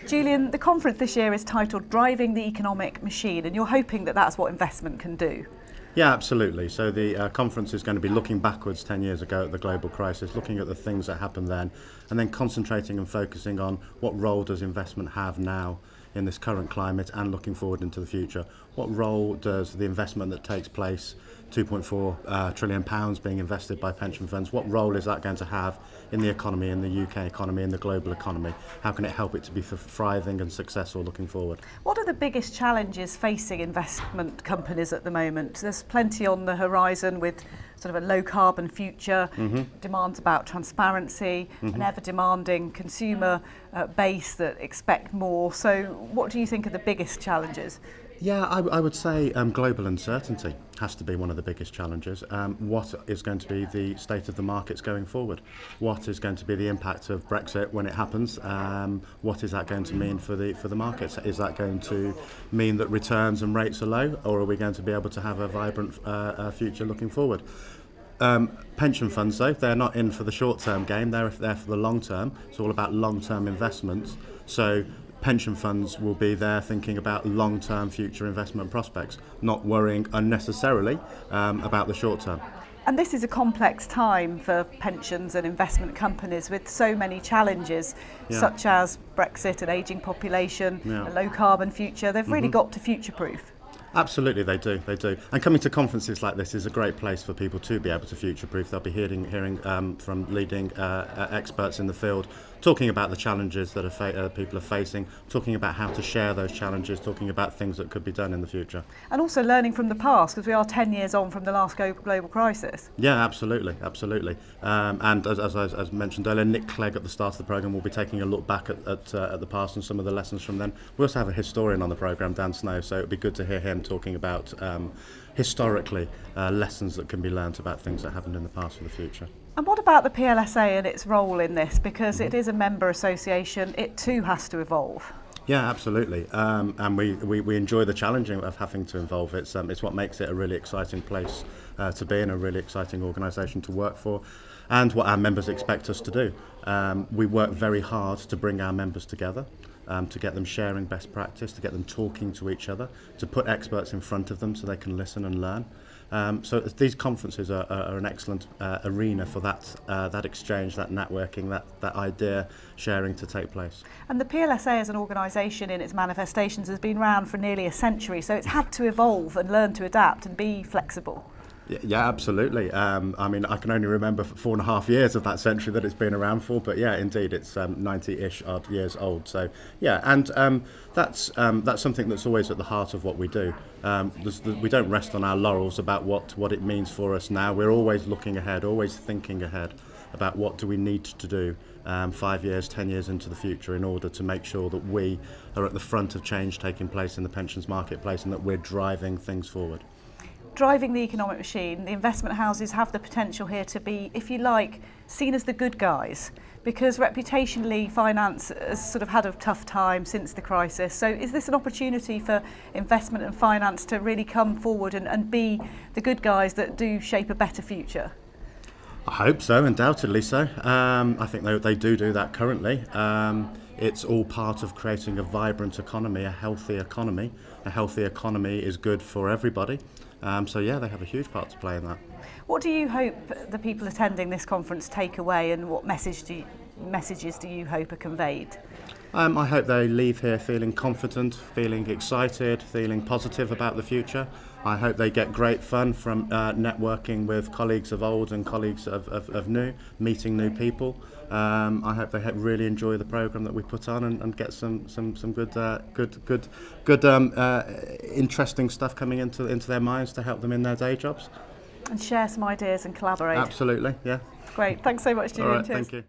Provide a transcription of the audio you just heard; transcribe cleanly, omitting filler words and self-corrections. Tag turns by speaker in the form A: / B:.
A: Julian, the conference this year is titled Driving the Economic Machine, and you're hoping that that's what investment can do.
B: Yeah, absolutely. So the conference is going to be looking backwards 10 years ago at the global crisis, looking at the things that happened then, and then concentrating and focusing on what role does investment have now in this current climate and looking forward into the future. What role does the investment that takes place, £2.4 trillion being invested by pension funds, what role is that going to have in the economy, in the UK economy, in the global economy? How can it help it to be thriving and successful looking forward?
A: What are the biggest challenges facing investment companies at the moment? There's plenty on the horizon with sort of a low carbon future, demands about transparency, an ever demanding consumer base that expect more. So what do you think are the biggest challenges?
B: Yeah, I would say global uncertainty has to be one of the biggest challenges. What is going to be the state of the markets going forward? What is going to be the impact of Brexit when it happens? What is that going to mean for the markets? Is that going to mean that returns and rates are low, or are we going to be able to have a vibrant future looking forward? Pension funds, though, they're not in for the short-term game, they're there for the long-term. It's all about long-term investments. So pension funds will be there thinking about long-term future investment prospects, not worrying unnecessarily about the short-term.
A: And this is a complex time for pensions and investment companies with so many challenges, such as Brexit, an ageing population, a low-carbon future. They've really got to future-proof.
B: Absolutely, they do. And coming to conferences like this is a great place for people to be able to future-proof. They'll be hearing from leading experts in the field, talking about the challenges that people are facing, talking about how to share those challenges, talking about things that could be done in the future.
A: And also learning from the past, because we are 10 years on from the last global crisis.
B: Yeah, absolutely. And as mentioned earlier, Nick Clegg at the start of the programme will be taking a look back at the past and some of the lessons from then. We also have a historian on the programme, Dan Snow, so it would be good to hear him talking about historically lessons that can be learnt about things that happened in the past for the future.
A: And what about the PLSA and its role in this? Because it is a member association, it too has to evolve.
B: Yeah, absolutely. And we enjoy the challenging of having to evolve. It's what makes it a really exciting place to be in, a really exciting organisation to work for, and what our members expect us to do. We work very hard to bring our members together, to get them sharing best practice, to get them talking to each other, to put experts in front of them so they can listen and learn. So these conferences are an excellent arena for that exchange, that networking, that idea sharing to take place.
A: And the PLSA as an organisation in its manifestations has been around for nearly a century, so it's had to evolve and learn to adapt and be flexible.
B: Yeah, absolutely. I mean, I can only remember 4.5 years of that century that it's been around for, but yeah, indeed, it's 90-ish odd years old. So yeah, and that's something that's always at the heart of what we do. We don't rest on our laurels about what it means for us now. We're always looking ahead, always thinking ahead about what do we need to do 5 years, 10 years into the future in order to make sure that we are at the front of change taking place in the pensions marketplace and that we're driving things forward.
A: Driving the economic machine, the investment houses have the potential here to be, if you like, seen as the good guys, because reputationally finance has sort of had a tough time since the crisis. So is this an opportunity for investment and finance to really come forward and be the good guys that do shape a better future?
B: I hope so, undoubtedly so. I think they do that currently. It's all part of creating a vibrant economy, a healthy economy. A healthy economy is good for everybody. So yeah, they have a huge part to play in that.
A: What do you hope the people attending this conference take away, and what messages do you hope are conveyed?
B: I hope they leave here feeling confident, feeling excited, feeling positive about the future. I hope they get great fun from networking with colleagues of old and colleagues of new, meeting new people. I hope they really enjoy the programme that we put on and get some good interesting stuff coming into their minds to help them in their day jobs.
A: And share some ideas and collaborate.
B: Absolutely, yeah.
A: Great, thanks so much, Julian.
B: All right, thank you.